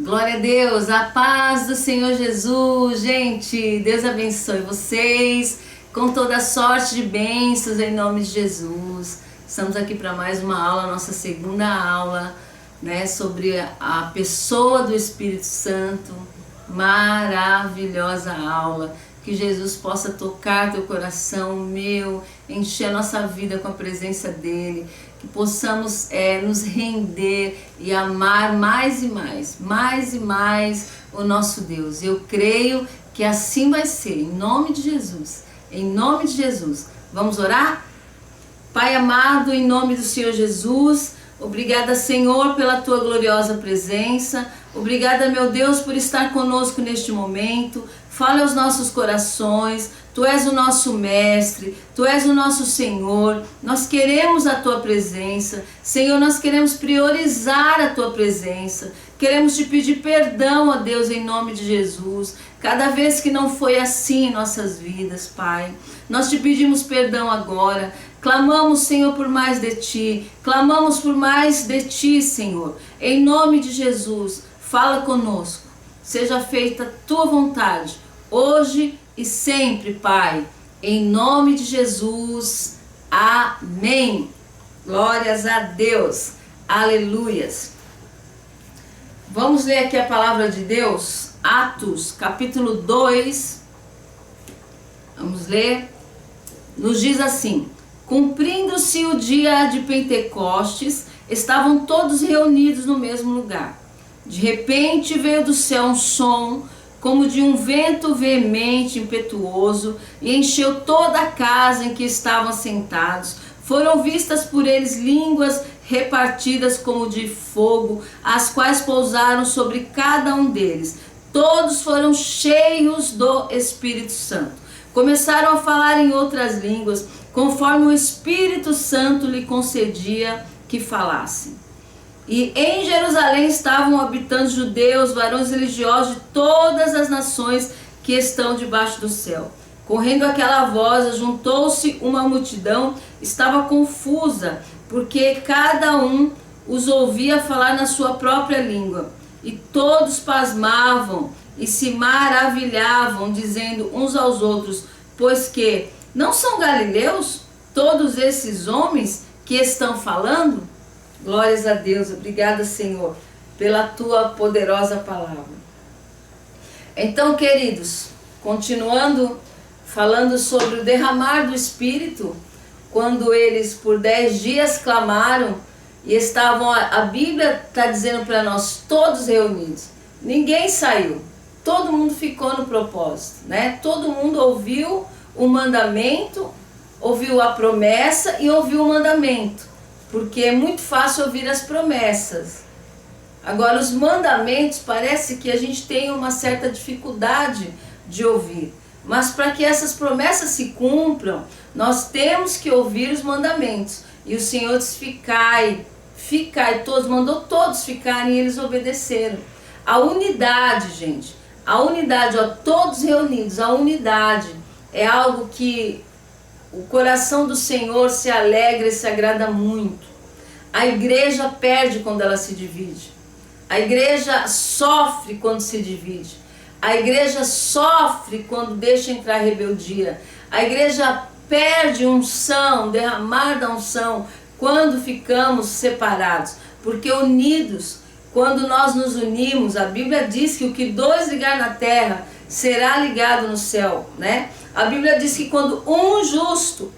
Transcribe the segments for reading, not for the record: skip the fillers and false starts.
Glória a Deus, a paz do Senhor Jesus. Gente, Deus abençoe vocês com toda sorte de bênçãos em nome de Jesus. Estamos aqui para mais uma aula, nossa segunda aula, né, sobre a pessoa do Espírito Santo. Maravilhosa aula. Que Jesus possa tocar teu coração, meu, encher a nossa vida com a presença dele, que possamos nos render e amar mais e mais o nosso Deus. Eu creio que assim vai ser, em nome de Jesus, em nome de Jesus. Vamos orar? Pai amado, em nome do Senhor Jesus, obrigada, Senhor, pela tua gloriosa presença. Obrigada, meu Deus, por estar conosco neste momento. Fala aos nossos corações. Tu és o nosso mestre, Tu és o nosso Senhor. Nós queremos a tua presença. Senhor, nós queremos priorizar a tua presença. Queremos te pedir perdão, ó Deus, em nome de Jesus. Cada vez que não foi assim em nossas vidas, Pai. Nós te pedimos perdão agora. Clamamos, Senhor, por mais de Ti. Clamamos por mais de Ti, Senhor. Em nome de Jesus, fala conosco. Seja feita a Tua vontade, hoje e sempre, Pai. Em nome de Jesus. Amém. Glórias a Deus. Aleluias. Vamos ler aqui a palavra de Deus. Atos, capítulo 2. Vamos ler. Nos diz assim: cumprindo-se o dia de Pentecostes, estavam todos reunidos no mesmo lugar. De repente veio do céu um som, como de um vento veemente, impetuoso, e encheu toda a casa em que estavam sentados. Foram vistas por eles línguas repartidas como de fogo, as quais pousaram sobre cada um deles. Todos foram cheios do Espírito Santo. Começaram a falar em outras línguas, conforme o Espírito Santo lhe concedia que falassem. E em Jerusalém estavam habitando judeus, varões religiosos de todas as nações que estão debaixo do céu. Correndo aquela voz, juntou-se uma multidão, estava confusa, porque cada um os ouvia falar na sua própria língua. E todos pasmavam e se maravilhavam, dizendo uns aos outros: pois que não são galileus todos esses homens que estão falando? Glórias a Deus. Obrigada, Senhor, pela tua poderosa palavra. Então, queridos, continuando falando sobre o derramar do Espírito, quando eles por 10 dias clamaram e estavam, a Bíblia está dizendo para nós, todos reunidos, ninguém saiu, todo mundo ficou no propósito, né? Todo mundo ouviu o mandamento, ouviu a promessa e ouviu o mandamento. Porque é muito fácil ouvir as promessas. Agora, os mandamentos, parece que a gente tem uma certa dificuldade de ouvir. Mas para que essas promessas se cumpram, nós temos que ouvir os mandamentos. E o Senhor disse: ficai, todos, mandou todos ficarem e eles obedeceram. A unidade, gente, a unidade, ó, todos reunidos, a unidade é algo que o coração do Senhor se alegra e se agrada muito. A igreja perde quando ela se divide. A igreja sofre quando se divide. A igreja sofre quando deixa entrar rebeldia. A igreja perde unção, derramar da unção, quando ficamos separados. Porque unidos, quando nós nos unimos, a Bíblia diz que o que dois ligar na terra será ligado no céu, né? A Bíblia diz que quando um justo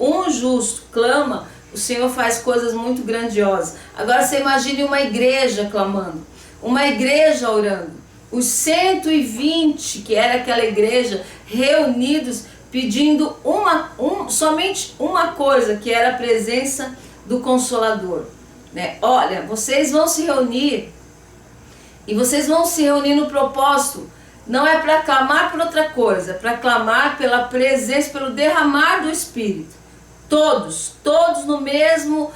clama, o Senhor faz coisas muito grandiosas. Agora você imagine uma igreja clamando, uma igreja orando. Os 120, que era aquela igreja, reunidos, pedindo somente uma coisa, que era a presença do Consolador, né? Olha, vocês vão se reunir, e vocês vão se reunir no propósito. Não é para clamar por outra coisa, é para clamar pela presença, pelo derramar do Espírito. Todos no mesmo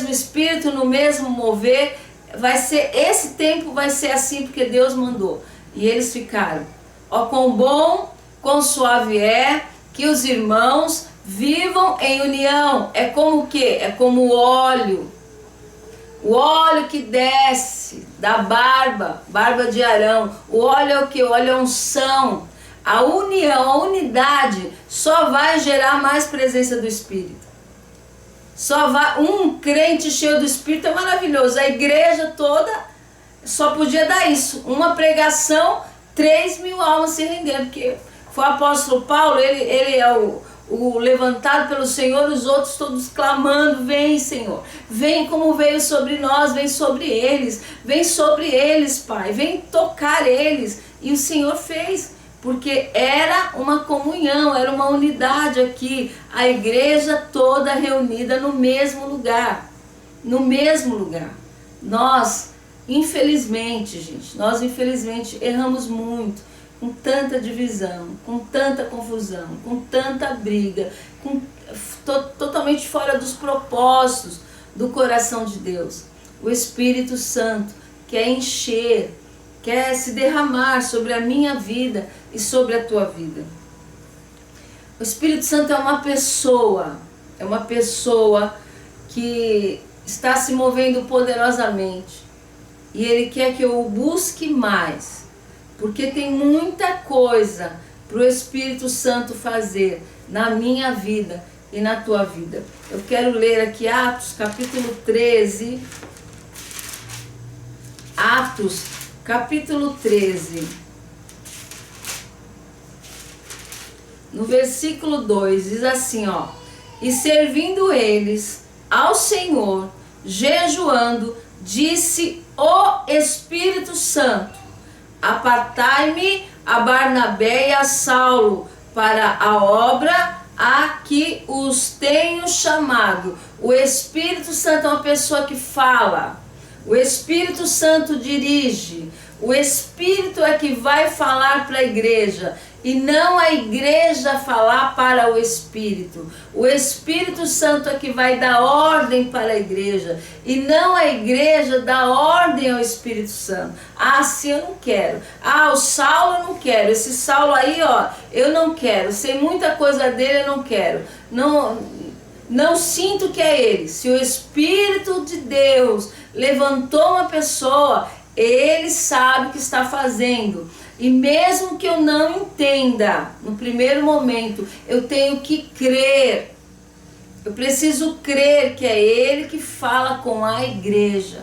Espírito, no mesmo mover. Esse tempo vai ser assim porque Deus mandou. E eles ficaram. Ó, quão bom, quão suave é que os irmãos vivam em união. É como o quê? É como o óleo que desce da barba de Arão. O óleo é o que? O óleo é a unção. A união, a unidade só vai gerar mais presença do Espírito. Só vai, um crente cheio do Espírito é maravilhoso. A igreja toda só podia dar isso. Uma pregação, 3.000 almas se rendendo. Porque foi o apóstolo Paulo, ele é o levantado pelo Senhor, os outros todos clamando: vem, Senhor, vem como veio sobre nós, vem sobre eles, Pai, vem tocar eles. E o Senhor fez, porque era uma comunhão, era uma unidade aqui, a igreja toda reunida no mesmo lugar, Nós, infelizmente, gente, erramos muito, com tanta divisão, com tanta confusão, com tanta briga, totalmente fora dos propósitos do coração de Deus. O Espírito Santo quer encher, quer se derramar sobre a minha vida e sobre a tua vida. O Espírito Santo é uma pessoa que está se movendo poderosamente, e Ele quer que eu o busque mais, porque tem muita coisa para o Espírito Santo fazer na minha vida e na tua vida. Eu quero ler aqui Atos capítulo 13. Atos capítulo 13. No versículo 2 diz assim, ó: e servindo eles ao Senhor, jejuando, disse o Espírito Santo: apartai-me a Barnabé e a Saulo para a obra a que os tenho chamado. O Espírito Santo é uma pessoa que fala, o Espírito Santo dirige, o Espírito é que vai falar para a igreja, e não a igreja falar para o Espírito. O Espírito Santo é que vai dar ordem para a igreja, e não a igreja dar ordem ao Espírito Santo. Ah, sim, eu não quero. Ah, o Saulo eu não quero. Esse Saulo aí, ó, eu não quero. Sei muita coisa dele, eu não quero. Não sinto que é ele. Se o Espírito de Deus levantou uma pessoa, ele sabe o que está fazendo. E mesmo que eu não entenda no primeiro momento, eu tenho que crer. Eu preciso crer que é Ele que fala com a igreja.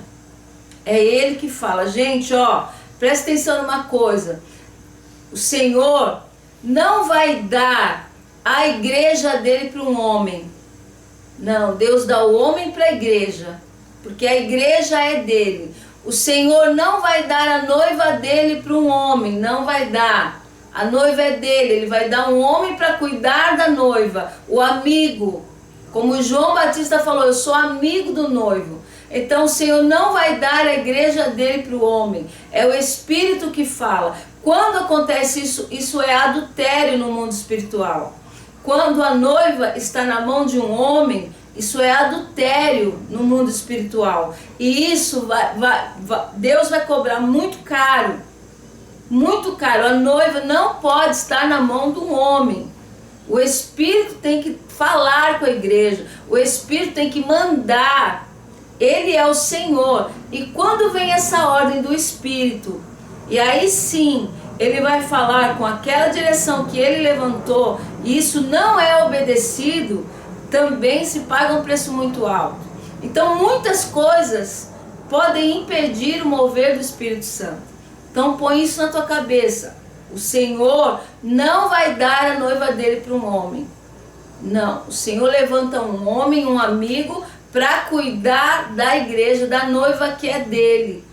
É Ele que fala. Gente, ó, presta atenção numa coisa. O Senhor não vai dar a igreja dele para um homem. Não, Deus dá o homem para a igreja, porque a igreja é dele. O Senhor não vai dar a noiva dele para um homem, não vai dar. A noiva é dele, ele vai dar um homem para cuidar da noiva, o amigo. Como João Batista falou, eu sou amigo do noivo. Então o Senhor não vai dar a igreja dele para o homem, é o Espírito que fala. Quando acontece isso, isso é adultério no mundo espiritual. Quando a noiva está na mão de um homem, isso é adultério no mundo espiritual. E isso Deus vai cobrar muito caro. Muito caro. A noiva não pode estar na mão de um homem. O Espírito tem que falar com a igreja. O Espírito tem que mandar. Ele é o Senhor. E quando vem essa ordem do Espírito, e aí sim, ele vai falar com aquela direção que ele levantou, e isso não é obedecido, também se paga um preço muito alto. Então muitas coisas podem impedir o mover do Espírito Santo. Então põe isso na tua cabeça. O Senhor não vai dar a noiva dele para um homem. Não, o Senhor levanta um homem, um amigo, para cuidar da igreja, da noiva que é dele.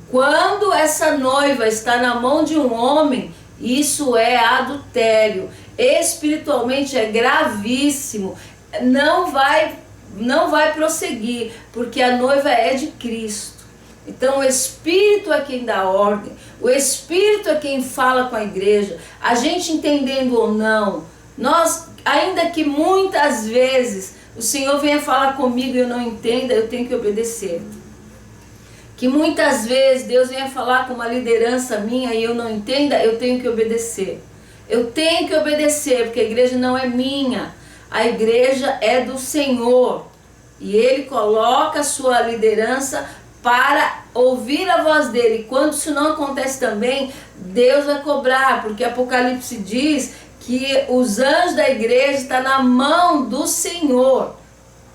Quando essa noiva está na mão de um homem, isso é adultério. Espiritualmente é gravíssimo. Não vai prosseguir, porque a noiva é de Cristo. Então o Espírito é quem dá ordem, o Espírito é quem fala com a igreja. A gente entendendo ou não, nós, ainda que muitas vezes o Senhor venha falar comigo e eu não entenda, eu tenho que obedecer. Que muitas vezes Deus venha falar com uma liderança minha e eu não entenda, eu tenho que obedecer. Eu tenho que obedecer, porque a igreja não é minha. A igreja é do Senhor, e Ele coloca a sua liderança para ouvir a voz dele. Quando isso não acontece também, Deus vai cobrar, porque Apocalipse diz que os anjos da igreja estão na mão do Senhor.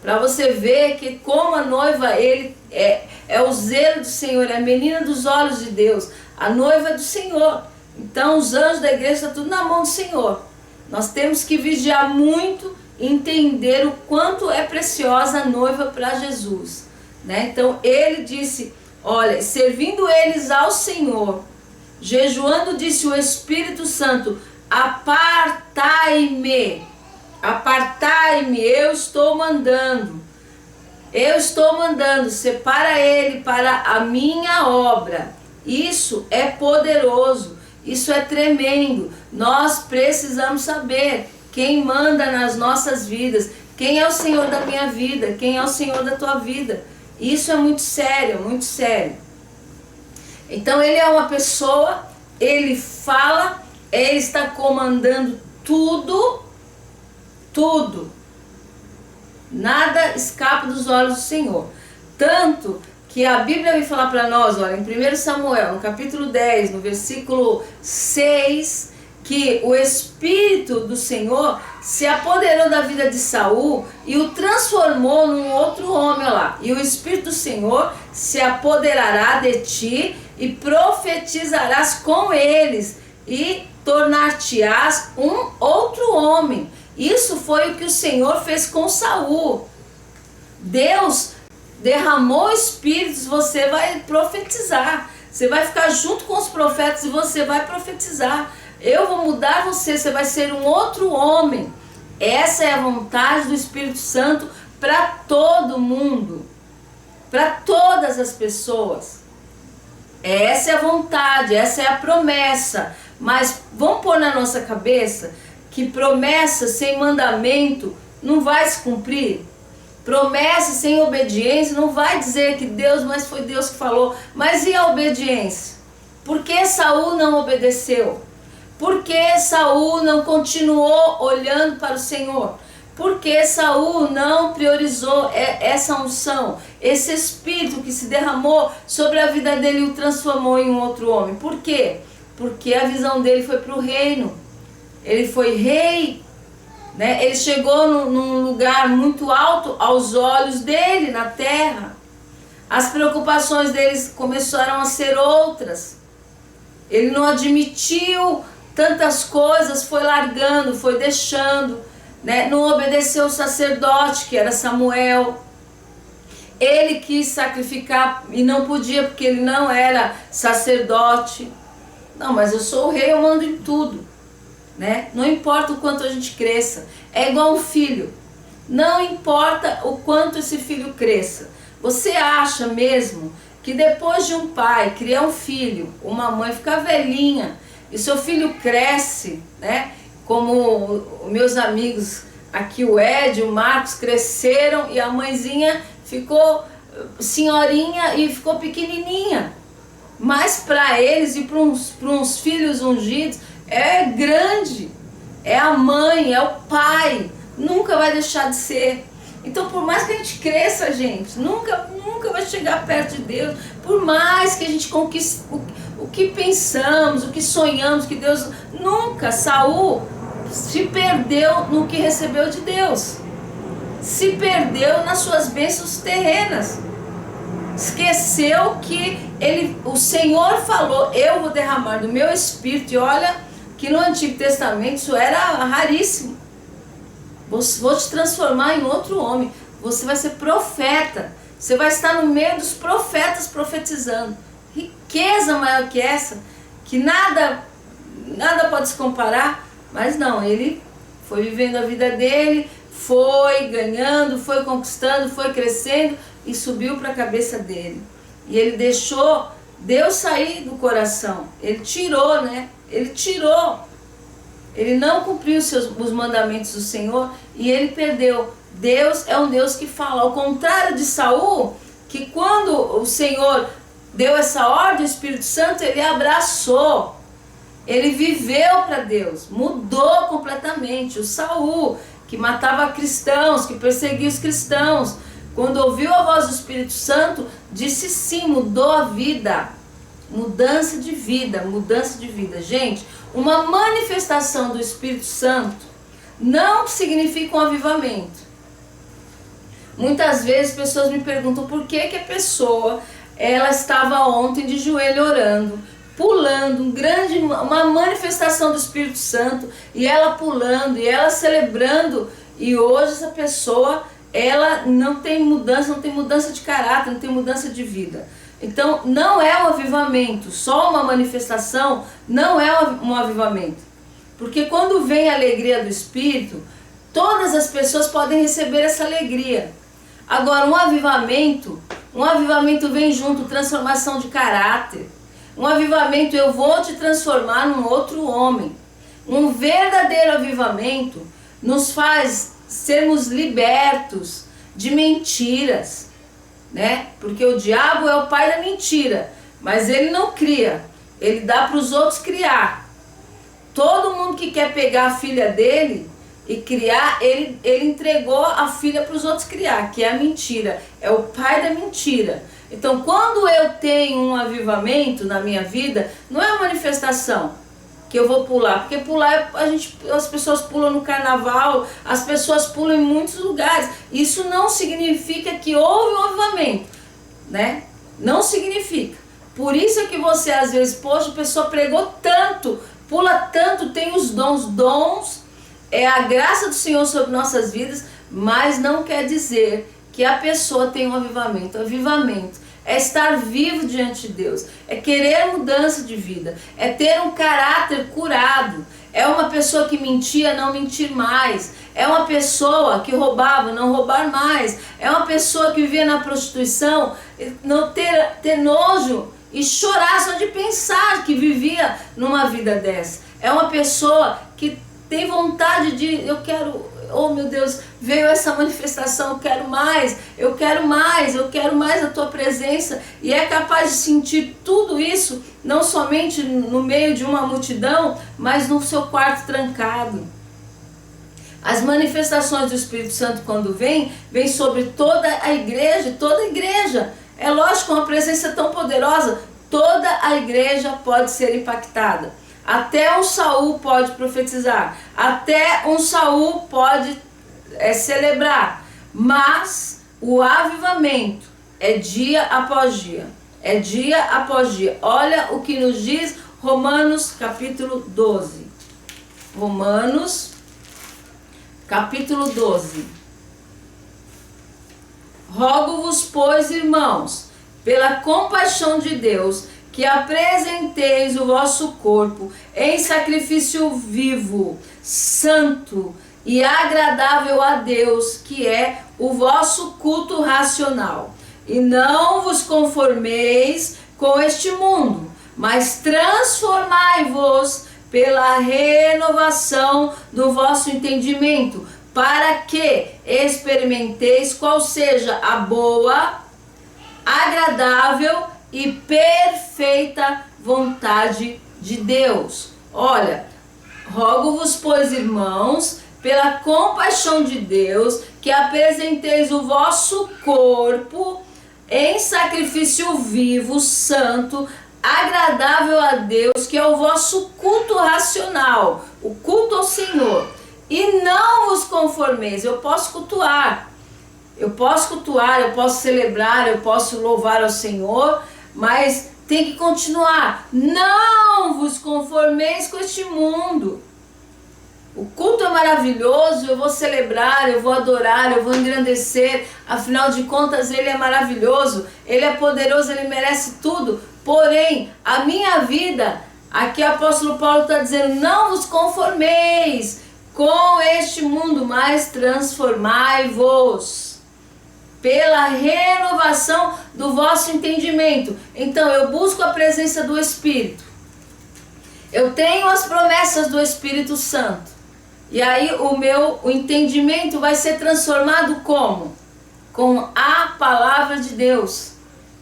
Para você ver que como a noiva, ele é o zelo do Senhor, é a menina dos olhos de Deus, a noiva é do Senhor. Então os anjos da igreja estão tudo na mão do Senhor. Nós temos que vigiar muito e entender o quanto é preciosa a noiva para Jesus, né? Então ele disse, olha, servindo eles ao Senhor, jejuando, disse o Espírito Santo, apartai-me, apartai-me, eu estou mandando, separa ele para a minha obra. Isso é poderoso, isso é tremendo. Nós precisamos saber quem manda nas nossas vidas, quem é o Senhor da minha vida, quem é o Senhor da tua vida. Isso é muito sério, muito sério. Então ele é uma pessoa, ele fala, ele está comandando tudo, tudo. Nada escapa dos olhos do Senhor. Tanto que a Bíblia vem falar para nós, olha, em 1 Samuel, no capítulo 10, no versículo 6, que o Espírito do Senhor se apoderou da vida de Saul e o transformou num outro homem lá. E o Espírito do Senhor se apoderará de ti e profetizarás com eles e tornar-te-ás um outro homem. Isso foi o que o Senhor fez com Saul. Deus derramou espíritos, você vai profetizar. Você vai ficar junto com os profetas e você vai profetizar. Eu vou mudar você, você vai ser um outro homem. Essa é a vontade do Espírito Santo para todo mundo, para todas as pessoas. Essa é a vontade, essa é a promessa. Mas vamos pôr na nossa cabeça que promessa sem mandamento não vai se cumprir. Promessa sem obediência não vai dizer que Deus, mas foi Deus que falou. Mas e a obediência? Por que Saul não obedeceu? Por que Saul não continuou olhando para o Senhor? Por que Saul não priorizou essa unção, esse espírito que se derramou sobre a vida dele e o transformou em um outro homem? Por quê? Porque a visão dele foi para o reino. Ele foi rei, né? Ele chegou num lugar muito alto aos olhos dele na terra. As preocupações deles começaram a ser outras. Ele não admitiu tantas coisas, foi largando, foi deixando, né? Não obedeceu o sacerdote, que era Samuel. Ele quis sacrificar e não podia, porque ele não era sacerdote. Não, mas eu sou o rei, eu mando em tudo, né? Não importa o quanto a gente cresça. É igual um filho. Não importa o quanto esse filho cresça. Você acha mesmo que depois de um pai criar um filho, uma mãe ficar velhinha, e seu filho cresce, né? Como meus amigos aqui, o Ed, o Marcos, cresceram e a mãezinha ficou senhorinha e ficou pequenininha. Mas para eles e para uns filhos ungidos é grande. É a mãe, é o pai. Nunca vai deixar de ser. Então, por mais que a gente cresça, gente, nunca vai chegar perto de Deus. Por mais que a gente conquiste o que pensamos, o que sonhamos, que Deus... Nunca. Saul se perdeu no que recebeu de Deus. Se perdeu nas suas bênçãos terrenas. Esqueceu que o Senhor falou, eu vou derramar do meu espírito. E olha que no Antigo Testamento isso era raríssimo. Vou te transformar em outro homem. Você vai ser profeta. Você vai estar no meio dos profetas profetizando. Riqueza maior que essa, que nada pode se comparar. Mas não, ele foi vivendo a vida dele, foi ganhando, foi conquistando, foi crescendo e subiu para a cabeça dele. E ele deixou Deus sair do coração. Ele tirou, né? Ele tirou. Ele não cumpriu os mandamentos do Senhor e ele perdeu. Deus é um Deus que fala. Ao contrário de Saul, que quando o Senhor deu essa ordem, o Espírito Santo, ele abraçou. Ele viveu para Deus. Mudou completamente. O Saul, que matava cristãos, que perseguia os cristãos. quando ouviu a voz do Espírito Santo, disse sim, mudou a vida. Mudança de vida, mudança de vida. Gente, uma manifestação do Espírito Santo não significa um avivamento. Muitas vezes pessoas me perguntam por que a pessoa, ela estava ontem de joelho orando, pulando, uma manifestação do Espírito Santo, e ela pulando, e ela celebrando, e hoje essa pessoa, ela não tem mudança de caráter, não tem mudança de vida. Então não é um avivamento, só uma manifestação não é um avivamento. Porque quando vem a alegria do Espírito, todas as pessoas podem receber essa alegria. Agora, um avivamento vem junto, transformação de caráter. Um avivamento, eu vou te transformar num outro homem. Um verdadeiro avivamento nos faz sermos libertos de mentiras, né? Porque o diabo é o pai da mentira, mas ele não cria, ele dá para os outros criar. Todo mundo que quer pegar a filha dele e criar, ele entregou a filha para os outros criar, que é a mentira, é o pai da mentira. Então, quando eu tenho um avivamento na minha vida, não é uma manifestação que eu vou pular, porque pular, as pessoas pulam no carnaval, as pessoas pulam em muitos lugares. Isso não significa que houve um avivamento, né? Não significa. Por isso é que você, às vezes, poxa, a pessoa pregou tanto, pula tanto, tem os dons. Dons é a graça do Senhor sobre nossas vidas, mas não quer dizer que a pessoa tem um avivamento. Avivamento é estar vivo diante de Deus, é querer mudança de vida, é ter um caráter curado, é uma pessoa que mentia, não mentir mais, é uma pessoa que roubava, não roubar mais, é uma pessoa que vivia na prostituição, não ter nojo e chorar só de pensar que vivia numa vida dessa. É uma pessoa que tem vontade de, eu quero, oh meu Deus, veio essa manifestação, eu quero mais a tua presença, e é capaz de sentir tudo isso, não somente no meio de uma multidão, mas no seu quarto trancado. As manifestações do Espírito Santo, quando vem sobre toda a igreja. É lógico, uma presença tão poderosa, toda a igreja pode ser impactada. Até um Saul pode profetizar, até um Saul pode celebrar, mas o avivamento é dia após dia, é dia após dia. Olha o que nos diz Romanos capítulo 12. Romanos capítulo 12. Rogo-vos, pois, irmãos, pela compaixão de Deus, que apresenteis o vosso corpo em sacrifício vivo, santo e agradável a Deus, que é o vosso culto racional. E não vos conformeis com este mundo, mas transformai-vos pela renovação do vosso entendimento, para que experimenteis qual seja a boa, agradável e perfeita vontade de Deus. Olha, rogo-vos, pois, irmãos, pela compaixão de Deus, que apresenteis o vosso corpo em sacrifício vivo, santo, agradável a Deus, que é o vosso culto racional, o culto ao Senhor. E não vos conformeis. Eu posso cultuar, eu posso celebrar, eu posso louvar ao Senhor, mas tem que continuar. Não vos conformeis com este mundo. O culto é maravilhoso, eu vou celebrar, eu vou adorar, eu vou engrandecer. Afinal de contas, Ele é maravilhoso, Ele é poderoso, Ele merece tudo. Porém, a minha vida, aqui o apóstolo Paulo está dizendo, não vos conformeis com este mundo, mas transformai-vos pela renovação do vosso entendimento. Então, eu busco a presença do Espírito. Eu tenho as promessas do Espírito Santo. E aí o entendimento vai ser transformado como? Com a palavra de Deus.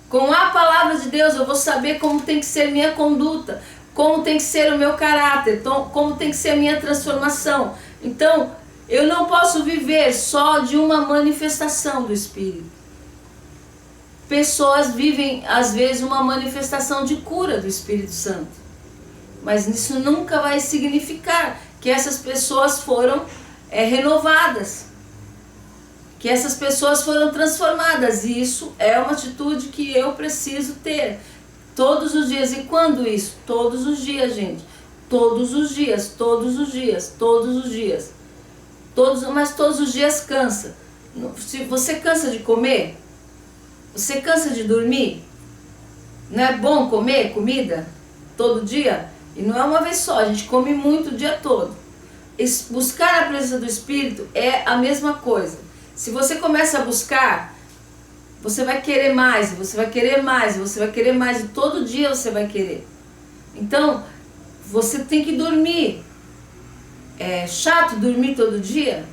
Com a palavra de Deus eu vou saber como tem que ser minha conduta, como tem que ser o meu caráter, como tem que ser a minha transformação. Então, eu não posso viver só de uma manifestação do Espírito. pessoas vivem, às vezes, uma manifestação de cura do Espírito Santo. Mas isso nunca vai significar que essas pessoas foram renovadas, que essas pessoas foram transformadas. E isso é uma atitude que eu preciso ter todos os dias. E quando isso? Todos os dias, gente. Todos os dias, todos os dias, todos os dias. Mas todos os dias cansa. Se você cansa de comer, você cansa de dormir, não é bom comer comida todo dia? E não é uma vez só, a gente come muito o dia todo. Buscar a presença do Espírito é a mesma coisa. Se você começa a buscar, você vai querer mais, você vai querer mais, você vai querer mais, e todo dia você vai querer. Então, você tem que dormir. É chato dormir todo dia?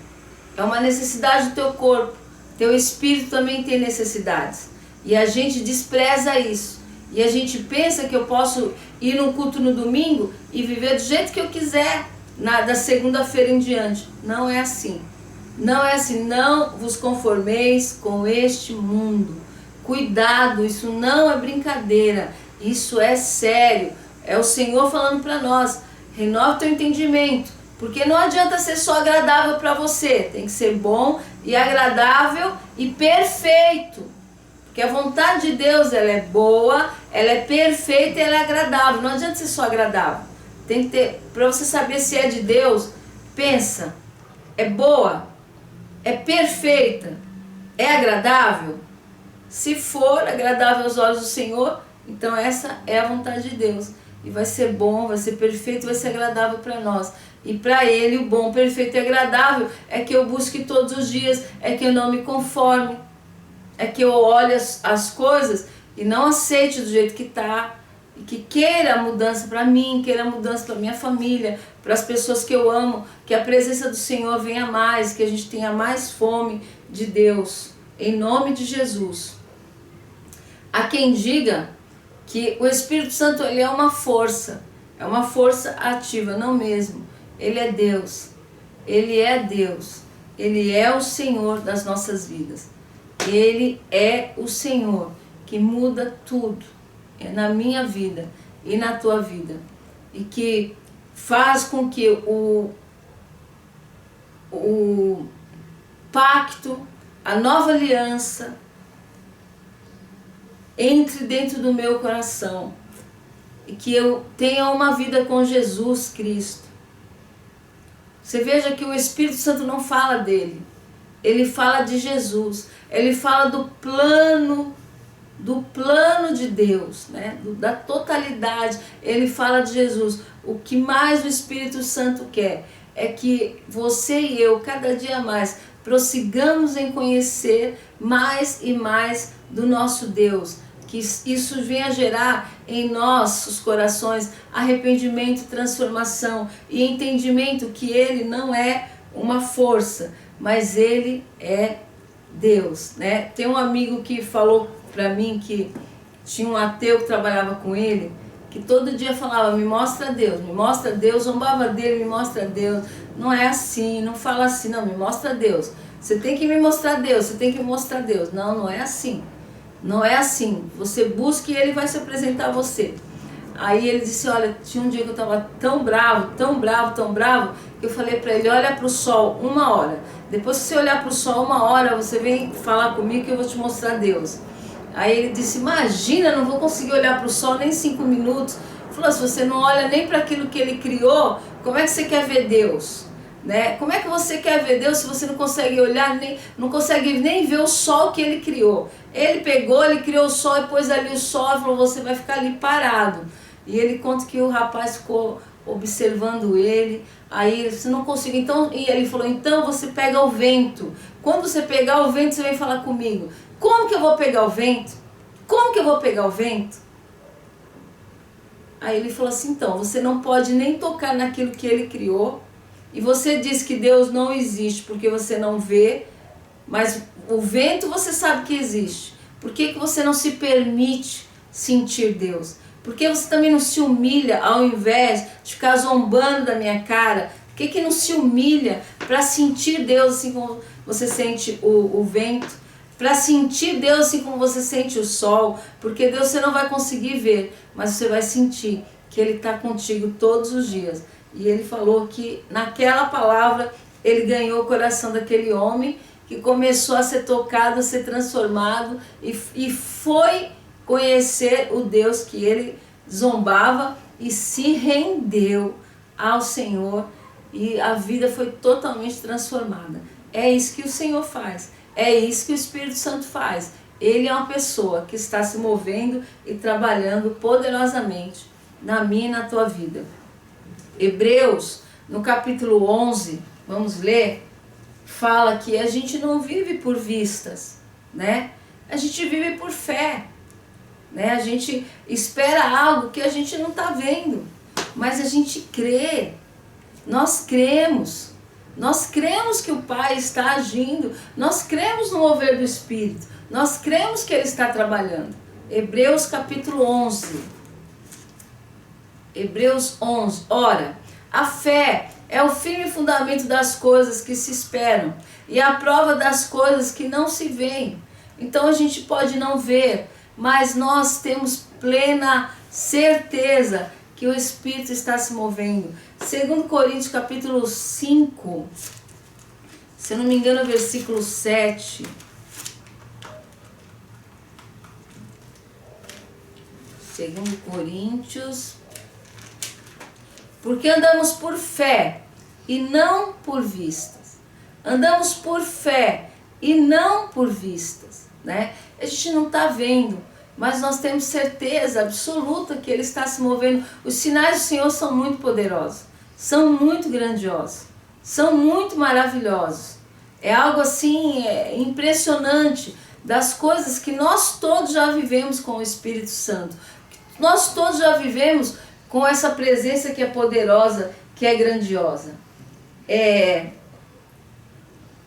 É uma necessidade do teu corpo. Teu espírito também tem necessidades. E a gente despreza isso. E a gente pensa que eu posso ir num culto no domingo e viver do jeito que eu quiser da segunda-feira em diante. Não é assim. Não é assim. Não vos conformeis com este mundo. Cuidado, isso não é brincadeira. Isso é sério. É o Senhor falando para nós. Renova o teu entendimento. Porque não adianta ser só agradável para você. Tem que ser bom e agradável e perfeito. Porque a vontade de Deus, ela é boa, ela é perfeita e ela é agradável. Não adianta ser só agradável. Tem que ter, para você saber se é de Deus, pensa. É boa? É perfeita? É agradável? Se for agradável aos olhos do Senhor, então essa é a vontade de Deus. E vai ser bom, vai ser perfeito, vai ser agradável para nós. E para Ele o bom, perfeito e agradável é que eu busque todos os dias, é que eu não me conforme, é que eu olhe as coisas e não aceite do jeito que está, e que queira a mudança para mim, queira a mudança para minha família, para as pessoas que eu amo, que a presença do Senhor venha mais, que a gente tenha mais fome de Deus, em nome de Jesus. Há quem diga que o Espírito Santo ele é uma força ativa, não mesmo. Ele é Deus, Ele é Deus, Ele é o Senhor das nossas vidas. Ele é o Senhor que muda tudo, na minha vida e na tua vida. E que faz com que o pacto, a nova aliança, entre dentro do meu coração. E que eu tenha uma vida com Jesus Cristo. Você veja que o Espírito Santo não fala dele. Ele fala de Jesus. Ele fala do plano de Deus, né? Da totalidade. Ele fala de Jesus. O que mais o Espírito Santo quer é que você e eu, cada dia mais, prossigamos em conhecer mais e mais do nosso Deus. Que isso venha gerar em nossos corações arrependimento, transformação e entendimento que Ele não é uma força, mas Ele é Deus, né? Tem um amigo que falou para mim que tinha um ateu que trabalhava com ele, que todo dia falava, me mostra Deus, zombava dele, me mostra Deus. Não é assim, não fala assim, não, me mostra Deus. Você tem que me mostrar Deus, você tem que me mostrar Deus. Não, não é assim. Não é assim. Você busca e Ele vai se apresentar a você. Aí ele disse, olha, tinha um dia que eu estava tão bravo, que eu falei para ele, olha para o sol 1 hora. Depois que você olhar para o sol 1 hora, você vem falar comigo que eu vou te mostrar Deus. Aí ele disse, imagina, não vou conseguir olhar para o sol nem 5 minutos. Ele falou, se você não olha nem para aquilo que Ele criou, como é que você quer ver Deus? Né? Como é que você quer ver Deus se você não consegue olhar, não consegue nem ver o sol que Ele criou? Ele pegou, Ele criou o sol e pôs ali o sol e falou, você vai ficar ali parado. E ele conta que o rapaz ficou observando ele, aí você não consegue, então, e ele falou, então você pega o vento. Quando você pegar o vento, você vem falar comigo. Como que eu vou pegar o vento? Como que eu vou pegar o vento? Aí ele falou assim, então, você não pode nem tocar naquilo que Ele criou, e você diz que Deus não existe porque você não vê, mas o vento você sabe que existe. Por que você não se permite sentir Deus? Por que você também não se humilha ao invés de ficar zombando da minha cara? Por que não se humilha para sentir Deus assim como você sente o vento? para sentir Deus assim como você sente o sol, porque Deus você não vai conseguir ver, mas você vai sentir que Ele está contigo todos os dias. E Ele falou que naquela palavra Ele ganhou o coração daquele homem que começou a ser tocado, a ser transformado e foi conhecer o Deus que ele zombava e se rendeu ao Senhor e a vida foi totalmente transformada. É isso que o Senhor faz, é isso que o Espírito Santo faz. Ele é uma pessoa que está se movendo e trabalhando poderosamente na minha e na tua vida. Hebreus, no capítulo 11, vamos ler, fala que a gente não vive por vistas, né? A gente vive por fé, né? A gente espera algo que a gente não está vendo, mas a gente crê, nós cremos que o Pai está agindo, nós cremos no mover do Espírito, nós cremos que Ele está trabalhando. Hebreus capítulo 11, Hebreus 11, ora, a fé é o firme fundamento das coisas que se esperam e a prova das coisas que não se veem. Então a gente pode não ver, mas nós temos plena certeza que o Espírito está se movendo. 2 Coríntios capítulo 5, se eu não me engano, versículo 7. 2 Coríntios. Porque andamos por fé e não por vistas. Andamos por fé e não por vistas, né? A gente não está vendo, mas nós temos certeza absoluta que Ele está se movendo. Os sinais do Senhor são muito poderosos, são muito grandiosos, são muito maravilhosos. É algo assim impressionante das coisas que nós todos já vivemos com o Espírito Santo. Nós todos já vivemos com essa presença que é poderosa, que é grandiosa.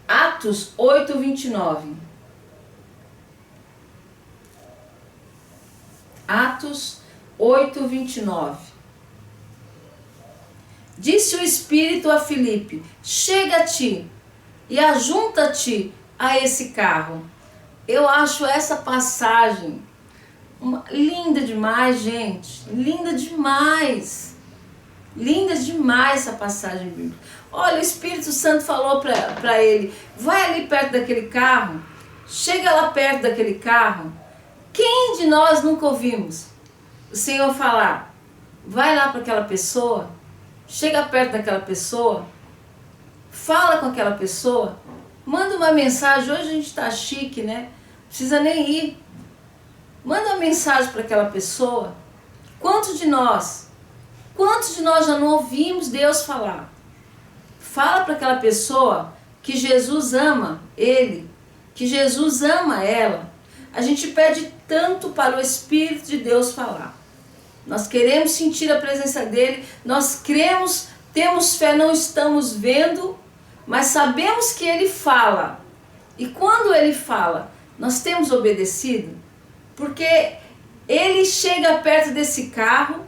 Atos 8, 29. Atos 8, 29. Disse o Espírito a Filipe: chega-te e ajunta-te a esse carro. Eu acho essa passagem linda demais, gente. Linda demais. Linda demais essa passagem bíblica. Olha, o Espírito Santo falou para ele: vai ali perto daquele carro. Chega lá perto daquele carro. Quem de nós nunca ouvimos o Senhor falar: vai lá para aquela pessoa, chega perto daquela pessoa, fala com aquela pessoa, manda uma mensagem. Hoje a gente está chique, né? Não precisa nem ir. Manda uma mensagem para aquela pessoa. Quantos de nós já não ouvimos Deus falar? Fala para aquela pessoa que Jesus ama ele, que Jesus ama ela. A gente pede tanto para o Espírito de Deus falar. Nós queremos sentir a presença dele, nós cremos, temos fé, não estamos vendo, mas sabemos que ele fala. E quando ele fala, nós temos obedecido? Porque ele chega perto desse carro,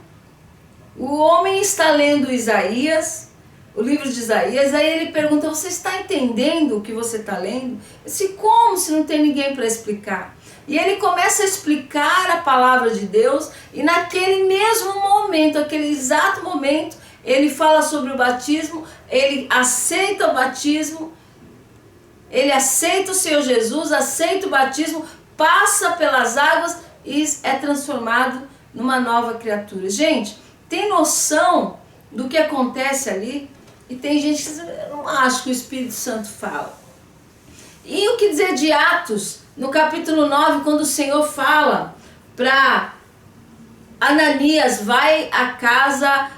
o homem está lendo Isaías, o livro de Isaías, aí ele pergunta: você está entendendo o que você está lendo? Eu disse: como se não tem ninguém para explicar? E ele começa a explicar a palavra de Deus, e naquele mesmo momento, aquele exato momento, ele fala sobre o batismo, ele aceita o batismo, ele aceita o Senhor Jesus, aceita o batismo, passa pelas águas e é transformado numa nova criatura. Gente, tem noção do que acontece ali? E tem gente que diz: eu não acho que o Espírito Santo fala. E o que dizer de Atos, no capítulo 9, quando o Senhor fala para Ananias: vai à casa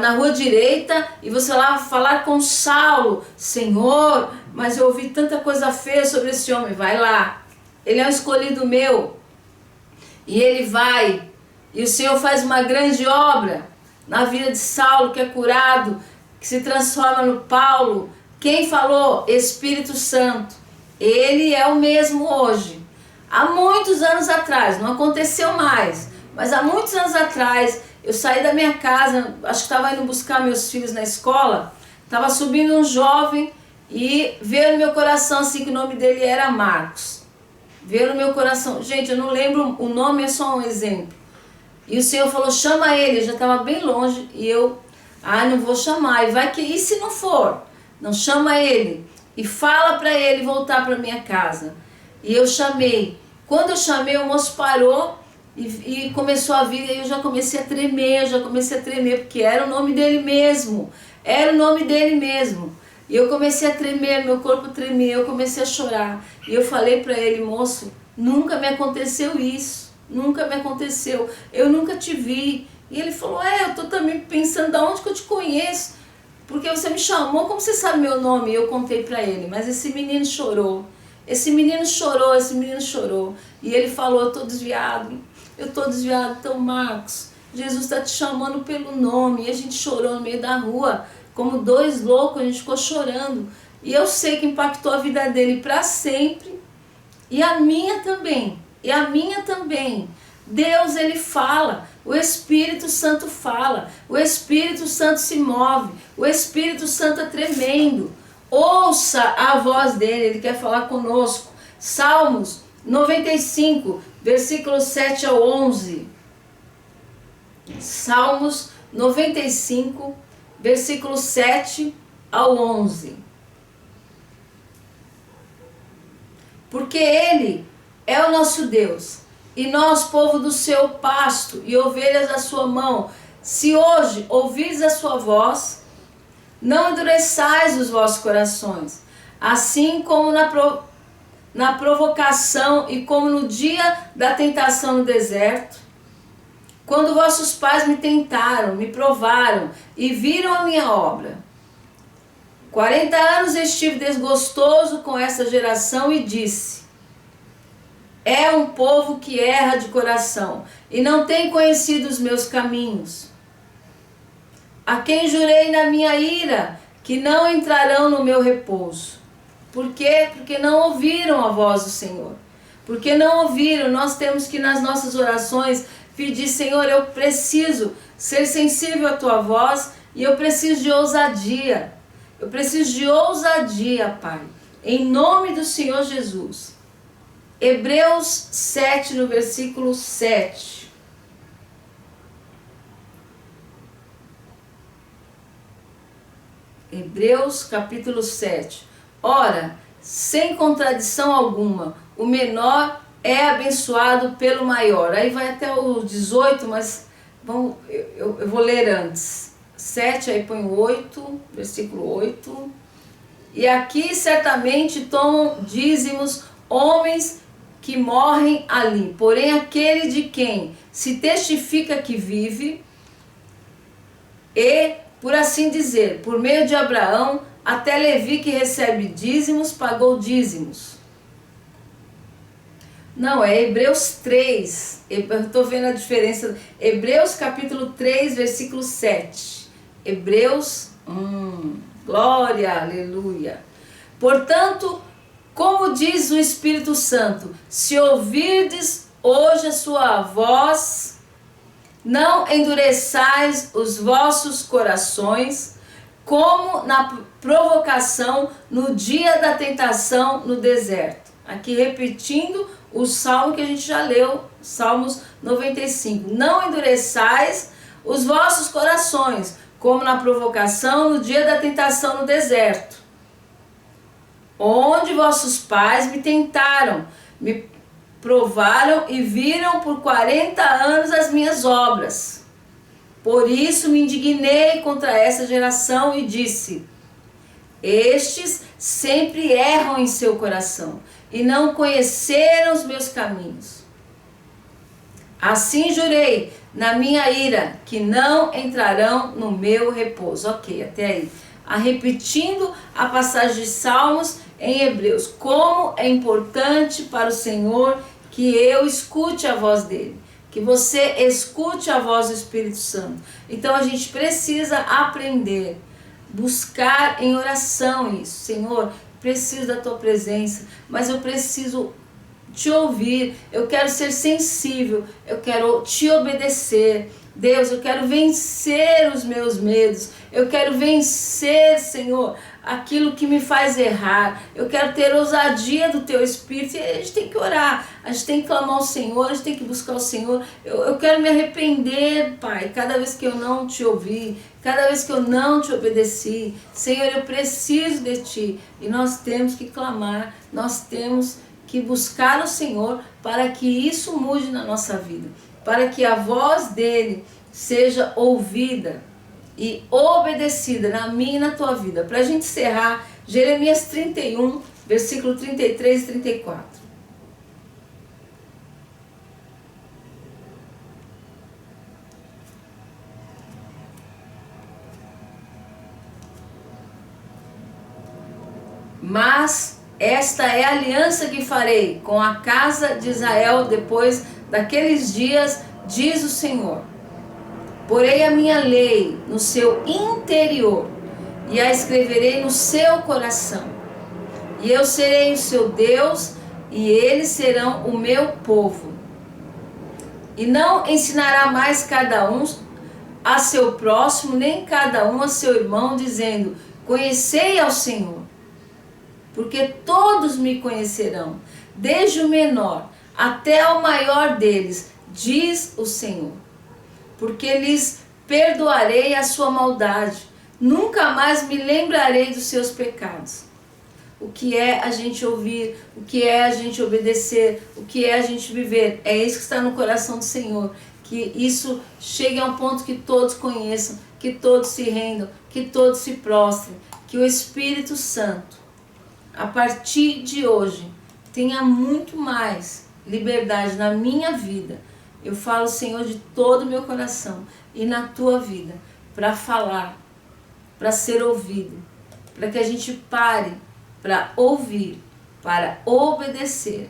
na rua direita e você lá vai falar com Saulo. Senhor, mas eu ouvi tanta coisa feia sobre esse homem. Vai lá, ele é um escolhido meu. E ele vai, e o Senhor faz uma grande obra na vida de Saulo, que é curado, que se transforma no Paulo. Quem falou? Espírito Santo. Ele é o mesmo hoje. Há muitos anos atrás, não aconteceu mais, mas há muitos anos atrás, eu saí da minha casa, acho que estava indo buscar meus filhos na escola, estava subindo um jovem e veio no meu coração assim que o nome dele era Marcos. veio no meu coração. Gente, eu não lembro o nome, é só um exemplo. E o Senhor falou, chama ele. Eu já estava bem longe e eu, não vou chamar. E se não for? Não, chama ele. E fala para ele voltar para minha casa. E eu chamei. Quando eu chamei, o moço parou e começou a vir. E eu já comecei a tremer, porque era o nome dele mesmo. Era o nome dele mesmo. E eu comecei a tremer, meu corpo tremia, eu comecei a chorar. E eu falei para ele, moço, nunca me aconteceu isso. Nunca me aconteceu. Eu nunca te vi. E ele falou, eu tô também pensando, de onde que eu te conheço? Porque você me chamou, como você sabe meu nome? E eu contei para ele, mas esse menino chorou. Esse menino chorou. E ele falou, eu tô desviado. Então, Marcos, Jesus está te chamando pelo nome. E a gente chorou no meio da rua, como dois loucos, a gente ficou chorando. E eu sei que impactou a vida dele para sempre. E a minha também. Deus, ele fala, o Espírito Santo fala, o Espírito Santo se move, o Espírito Santo é tremendo. Ouça a voz dele, ele quer falar conosco. Salmos 95, versículos 7 ao 11. Salmos 95, versículos 7 ao 11. Porque ele é o nosso Deus, e nós, povo do seu pasto e ovelhas da sua mão. Se hoje ouvires a sua voz, não endureçais os vossos corações, assim como na provocação e como no dia da tentação no deserto, quando vossos pais me tentaram, me provaram e viram a minha obra. 40 anos estive desgostoso com essa geração e disse, é um povo que erra de coração e não tem conhecido os meus caminhos. A quem jurei na minha ira que não entrarão no meu repouso. Por quê? Porque não ouviram a voz do Senhor. Porque não ouviram. Nós temos que nas nossas orações pedir, Senhor, eu preciso ser sensível à tua voz e eu preciso de ousadia. Eu preciso de ousadia, Pai. Em nome do Senhor Jesus. Hebreus 7, no versículo 7. Hebreus capítulo 7. Ora, sem contradição alguma, o menor é abençoado pelo maior. Aí vai até o 18, mas eu vou ler antes. 7, aí põe o 8, versículo 8. E aqui certamente tomam dízimos homens que morrem ali, porém aquele de quem se testifica que vive, e, por assim dizer, por meio de Abraão, até Levi que recebe dízimos, pagou dízimos. Não, é Hebreus 3, eu estou vendo a diferença, Hebreus capítulo 3, versículo 7, Hebreus, glória, aleluia. Portanto, como diz o Espírito Santo, se ouvirdes hoje a sua voz, não endureçais os vossos corações, como na provocação no dia da tentação no deserto. Aqui repetindo o salmo que a gente já leu, Salmos 95. Não endureçais os vossos corações, como na provocação no dia da tentação no deserto, onde vossos pais me tentaram, me provaram e viram por 40 anos as minhas obras. Por isso me indignei contra essa geração e disse, estes sempre erram em seu coração e não conheceram os meus caminhos. Assim jurei na minha ira que não entrarão no meu repouso. Ok, até aí. Repetindo a passagem de Salmos em Hebreus. Como é importante para o Senhor que eu escute a voz dele. Que você escute a voz do Espírito Santo. Então a gente precisa aprender, buscar em oração isso. Senhor, preciso da tua presença, mas eu preciso te ouvir, eu quero ser sensível, eu quero te obedecer. Deus, eu quero vencer os meus medos. Eu quero vencer, Senhor, aquilo que me faz errar. Eu quero ter ousadia do Teu Espírito. E a gente tem que orar, a gente tem que clamar ao Senhor, a gente tem que buscar o Senhor. Eu quero me arrepender, Pai, cada vez que eu não Te ouvi, cada vez que eu não Te obedeci. Senhor, eu preciso de Ti. E nós temos que clamar, nós temos que buscar o Senhor para que isso mude na nossa vida, para que a voz dEle seja ouvida e obedecida na minha e na tua vida. Para a gente encerrar, Jeremias 31, versículo 33 e 34. Mas esta é a aliança que farei com a casa de Israel depois daqueles dias, diz o Senhor. Porei a minha lei no seu interior e a escreverei no seu coração. E eu serei o seu Deus e eles serão o meu povo. E não ensinará mais cada um a seu próximo, nem cada um a seu irmão, dizendo: conhecei ao Senhor. Porque todos me conhecerão, desde o menor até o maior deles, diz o Senhor. Porque lhes perdoarei a sua maldade, nunca mais me lembrarei dos seus pecados. O que é a gente ouvir, o que é a gente obedecer, o que é a gente viver, é isso que está no coração do Senhor. Que isso chegue a um ponto que todos conheçam, que todos se rendam, que todos se prostrem, que o Espírito Santo, a partir de hoje, tenha muito mais liberdade na minha vida. Eu falo, Senhor, de todo o meu coração e na tua vida, para falar, para ser ouvido, para que a gente pare para ouvir, para obedecer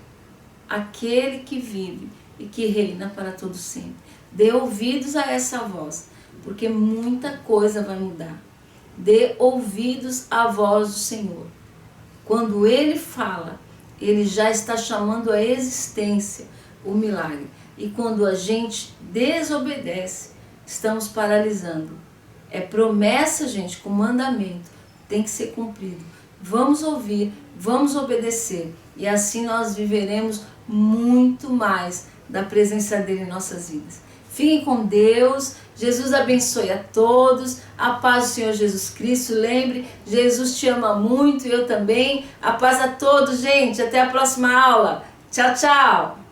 aquele que vive e que reina para todo sempre. Dê ouvidos a essa voz, porque muita coisa vai mudar. Dê ouvidos à voz do Senhor. Quando Ele fala, Ele já está chamando à existência o milagre. E quando a gente desobedece, estamos paralisando. É promessa, gente, com mandamento. Tem que ser cumprido. Vamos ouvir, vamos obedecer. E assim nós viveremos muito mais da presença dEle em nossas vidas. Fiquem com Deus. Jesus abençoe a todos. A paz do Senhor Jesus Cristo. Lembre, Jesus te ama muito e eu também. A paz a todos, gente. Até a próxima aula. Tchau, tchau.